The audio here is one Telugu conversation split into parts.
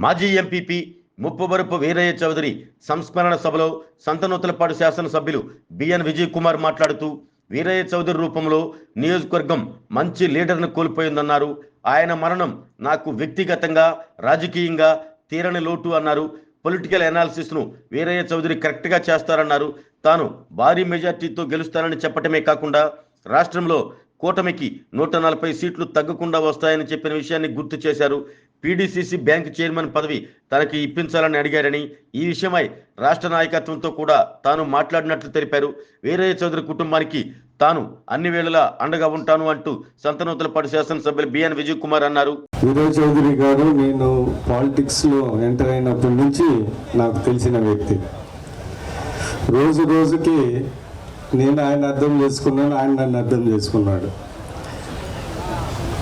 మాజీ ఎంపీపీ ముప్పవరపు వీరయ్య చౌదరి సంస్మరణ సభలో సంతనూతలపాడు శాసనసభ్యులు బిఎన్ విజయ్ కుమార్ మాట్లాడుతూ వీరయ్య చౌదరి రూపంలో నియోజకవర్గం మంచి లీడర్ను కోల్పోయిందన్నారు. ఆయన మరణం నాకు వ్యక్తిగతంగా రాజకీయంగా తీరని లోటు అన్నారు. పొలిటికల్ అనాలిసిస్ ను వీరయ్య చౌదరి కరెక్ట్ గా చేస్తారన్నారు. తాను భారీ మెజార్టీతో గెలుస్తానని చెప్పటమే కాకుండా రాష్ట్రంలో కూటమికి 140 సీట్లు తగ్గకుండా వస్తాయని చెప్పిన విషయాన్ని గుర్తు చేశారు. పీడీసీసీ బ్యాంక్ చైర్మన్ పదవి తనకి ఇప్పించాలని అడిగారని, ఈ విషయమై రాష్ట్ర నాయకత్వంతో కూడా తాను మాట్లాడినట్లు తెలిపారు. వీరయ్య చౌదరి కుటుంబానికి తాను అన్ని వేళలా అండగా ఉంటాను అంటూ సంతనూతలపాడు శాసనసభ్యులు బిఎన్ విజయ్ కుమార్ అన్నారు. వీరయ్య చౌదరి గారు నేను పాలిటిక్స్ లో ఎంటర్ అయినప్పటి నుంచి నాకు తెలిసిన వ్యక్తి. రోజు రోజుకి నేను ఆయన అర్థం చేసుకున్నాను, ఆయన నన్ను అర్థం చేసుకున్నాడు.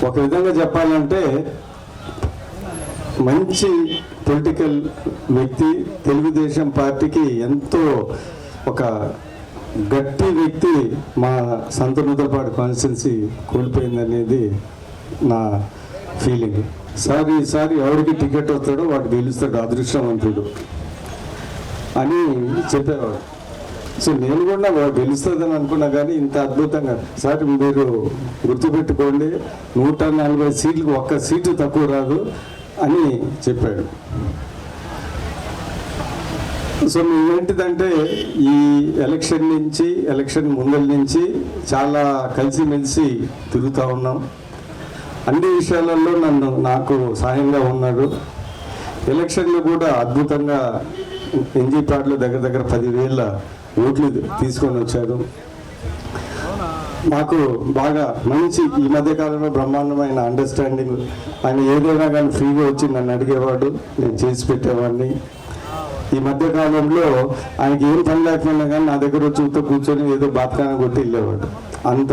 ఒక విధంగా చెప్పాలంటే మంచి పొలిటికల్ వ్యక్తి, తెలుగుదేశం పార్టీకి ఎంతో ఒక గట్టి వ్యక్తి మా సంతనూతలపాడు కాన్స్టిట్యున్సీ కోల్పోయిందనేది నా ఫీలింగ్. ఈసారి ఎవరికి టికెట్ వస్తాడో వాడు గెలుస్తాడు, అదృష్టవంతుడు అని చెప్పేవాడు. సో నేను కూడా గెలుస్తుందని అనుకున్నా, కానీ ఇంత అద్భుతంగా సార్ మీరు గుర్తుపెట్టుకోండి 140 సీట్లకు ఒక్క సీటు తక్కువ రాదు అని చెప్పాడు. సో ఏంటిదంటే ఈ ఎలక్షన్ ముందల నుంచి చాలా కలిసిమెలిసి తిరుగుతూ ఉన్నాం. అన్ని విషయాలలో నాకు సహాయంగా ఉన్నాడు. ఎలక్షన్లు కూడా అద్భుతంగా ఎన్జీపాడ్లో దగ్గర 10,000 ఓట్లు తీసుకొని వచ్చారు. మాకు బాగా మంచి ఈ మధ్యకాలంలో బ్రహ్మాండమైన అండర్స్టాండింగ్. ఆయన ఏదైనా కానీ ఫ్రీగా వచ్చి నన్ను అడిగేవాడు, నేను చేసి పెట్టేవాడిని. ఈ మధ్యకాలంలో ఆయనకి ఏం పని లేకపోయినా కానీ నా దగ్గర వచ్చి కూర్చొని ఏదో బాత్కాన కొట్టి వెళ్ళేవాడు. అంత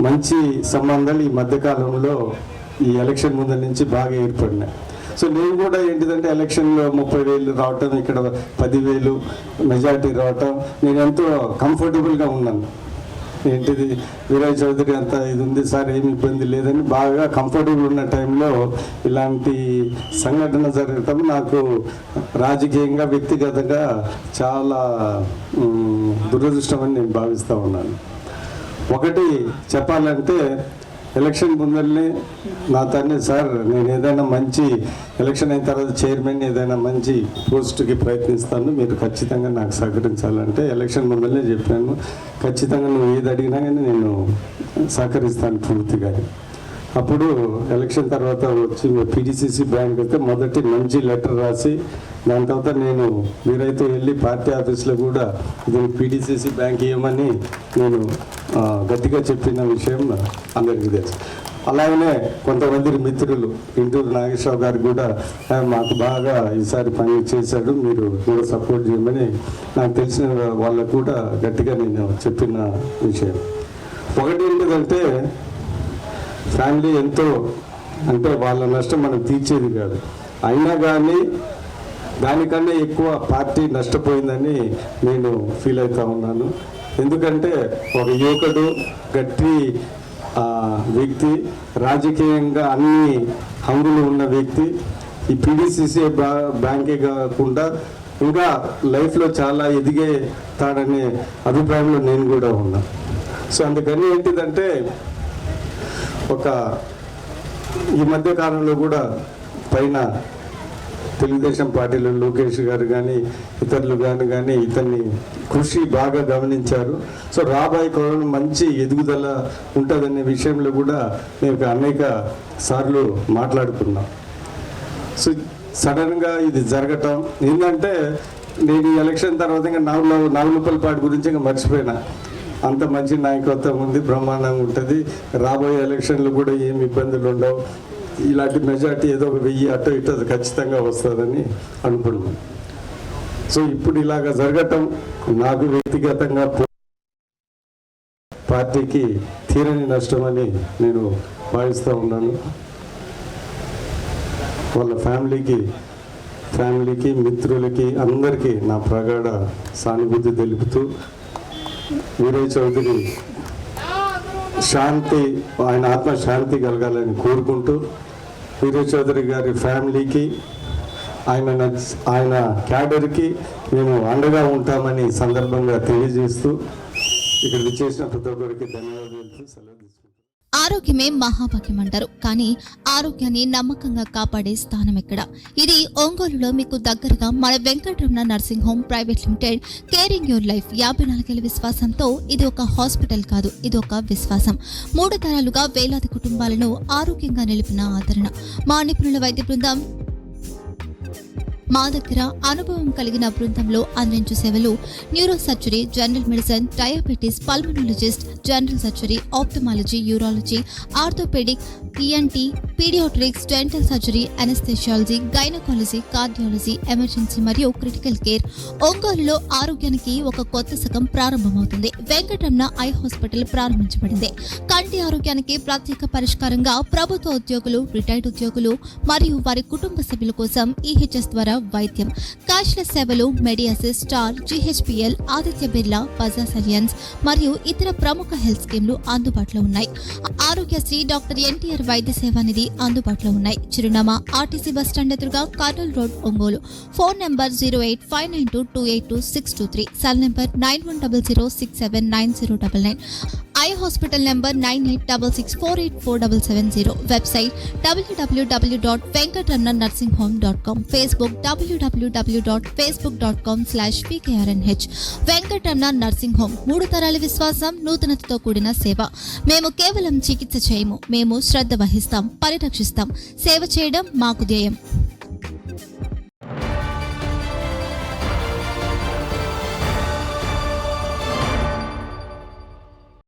మంచి సంబంధాలు ఈ మధ్యకాలంలో ఈ ఎలక్షన్ ముందు నుంచి బాగా ఏర్పడినాయి. సో నేను కూడా ఏంటిదంటే ఎలక్షన్లో 30,000 రావటం, ఇక్కడ 10,000 మెజారిటీ రావటం, నేను ఎంతో కంఫర్టబుల్గా ఉన్నాను. ఏంటిది వీరయ్య చౌదరి అంత ఇది ఉంది సార్, ఏమి ఇబ్బంది లేదని బాగా కంఫర్టబుల్ ఉన్న టైంలో ఇలాంటి సంఘటన జరగటం నాకు రాజకీయంగా వ్యక్తిగతంగా చాలా దురదృష్టం అని నేను భావిస్తూ ఉన్నాను. ఒకటి చెప్పాలంటే ఎలక్షన్ ముందరనే నా తండ్రి సార్ నేను ఏదైనా మంచి ఎలక్షన్ అయిన తర్వాత చైర్మన్ ఏదైనా మంచి పోస్టుకి ప్రయత్నిస్తాను, మీరు ఖచ్చితంగా నాకు సహకరించాలంటే ఎలక్షన్ ముందరనే చెప్పాను, ఖచ్చితంగా నువ్వు ఏది అడిగినా కానీ నేను సహకరిస్తాను పూర్తిగా. అప్పుడు ఎలక్షన్ తర్వాత వచ్చి పీడీసీసీ బ్యాంక్ అయితే మొదటి మంచి లెటర్ రాసి, దాని తర్వాత నేను వీరైతే వెళ్ళి పార్టీ ఆఫీస్లో కూడా ఇది పీడీసీసీ బ్యాంక్ ఇవ్వమని నేను గట్టిగా చెప్పిన విషయం అందరికీ తెలుసు. అలాగనే కొంతమంది మిత్రులు ఇంటూరు నాగేశ్వరరావు గారు కూడా మాకు బాగా ఈసారి పని చేశాడు, మీరు కూడా సపోర్ట్ చేయమని నాకు తెలిసిన వాళ్ళకు కూడా గట్టిగా నేను చెప్పిన విషయం. ఒకటి ఏంటంటే ఫ్యామిలీ ఎంతో అంటే వాళ్ళ నష్టం మనం తీర్చేది కాదు, అయినా కానీ దానికన్నా ఎక్కువ పార్టీ నష్టపోయిందని నేను ఫీల్ అవుతా ఉన్నాను. ఎందుకంటే ఒక యువకుడు గట్టి వ్యక్తి, రాజకీయంగా అన్ని హంగులు ఉన్న వ్యక్తి, ఈ పీడీసీసీ బ్యాంకే కాకుండా ఇంకా లైఫ్లో చాలా ఎదిగేతాడనే అభిప్రాయంలో నేను కూడా ఉన్నా. సో అందుకని ఏంటిదంటే ఈ మధ్య కాలంలో కూడా పైన తెలుగుదేశం పార్టీలో లోకేష్ గారు కానీ ఇతరులు కానీ ఇతన్ని కృషి బాగా గమనించారు. సో రాబోయే కాలంలో మంచి ఎదుగుదల ఉంటుందనే విషయంలో కూడా మేము అనేక సార్లు మాట్లాడుకున్నాం. సో సడన్గా ఇది జరగటం ఏంటంటే నేను ఈ ఎలక్షన్ తర్వాత ఇంకా నాగులపల్లిపాటి గురించి ఇంకా మర్చిపోయినా. అంత మంచి నాయకత్వం ఉంది, బ్రహ్మాండంగా ఉంటుంది, రాబోయే ఎలక్షన్లు కూడా ఏమి ఇబ్బందులు ఉండవు, ఇలాంటి మెజార్టీ ఏదో 1000 అటు ఇటు ఖచ్చితంగా వస్తుందని అనుకున్నాను. సో ఇప్పుడు ఇలాగ జరగటం నాకు వ్యక్తిగతంగా పార్టీకి తీరని నష్టం అని నేను భావిస్తూ ఉన్నాను. వాళ్ళ ఫ్యామిలీకి మిత్రులకి అందరికీ నా ప్రగాఢ సానుభూతి తెలుపుతూ వీరయ్య చౌదరి శాంతి, ఆయన ఆత్మ శాంతి కలగాలని కోరుకుంటూ వీరయ్య చౌదరి గారి ఫ్యామిలీకి ఆయన క్యాడర్కి మేము అండగా ఉంటామని సందర్భంగా తెలియజేస్తూ ఇక్కడ విచ్చేసిన ప్రతి ఒక్కరికి ధన్యవాదాలు. సెలవు తీసుకుంటాం. ఆరోగ్యమే మహాభాగ్యం అంటారు, కానీ ఆరోగ్యాన్ని నమ్మకంగా కాపాడే స్థానం ఎక్కడ? ఇది ఒంగోలులో మీకు దగ్గరగా మన Venkataramana nursing home private limited. Caring your life 54 విశ్వాసంతో ఇది ఒక హాస్పిటల్ కాదు, ఇది ఒక విశ్వాసం. 3 తరాలుగా వేలాది కుటుంబాలను ఆరోగ్యంగా నిలిపిన ఆదరణ. మా నిపుణుల వైద్య బృందం మా దగ్గర అనుభవం కలిగిన బృందంలో అందించే సేవలు neuro surgery, general medicine, diabetes, pulmonologist, general surgery, ophthalmology, urology, orthopaedic, ENT, paediatrics, dental surgery, anaesthesiology, gynaecology, cardiology, emergency మరియు క్రిటికల్ కేర్. ఒంగోలులో ఆరోగ్యానికి ఒక కొత్త శకం ప్రారంభమవుతుంది. వెంకటరమణ ఐ హాస్పిటల్ ప్రారంభించబడింది. కంటి ఆరోగ్యానికి ప్రత్యేక పరిష్కారంగా ప్రభుత్వ ఉద్యోగులు, రిటైర్డ్ ఉద్యోగులు మరియు వారి కుటుంబ సభ్యుల కోసం ఈహెచ్ఎస్ ద్వారా వైద్యం, క్యాష్లెస్ సేవలు, Medi Assist, Star, GHPL, Aditya Birla, Bajaj Allianz మరియు ఇతర ప్రముఖ హెల్త్ స్కీమ్లు అందుబాటులో ఉన్నాయి. ఆరోగ్యశ్రీ, డాక్టర్ ఎన్టీఆర్ వైద్య సేవా నిధి అందుబాటులో ఉన్నాయి. చిరునామా ఆర్టీసీ బస్టాండ్ ఎదురుగా, Kurnool road, Ongole. Phone number 08592282623, cell number 9100679099. Eye hospital number 9866484770. Website www.venkatramanarsinghome.com. Facebook www.facebook.com/pkrnh. Venkataramana nursing home, 3 తరాల విశ్వాసం, నూతనతతో కూడిన సేవ. మేము కేవలం చికిత్స చేయము, మేము శ్రద్ధ వహిస్తాం, పరిరక్షిస్తాం. సేవ చేయడం మాకు ధ్యేయం.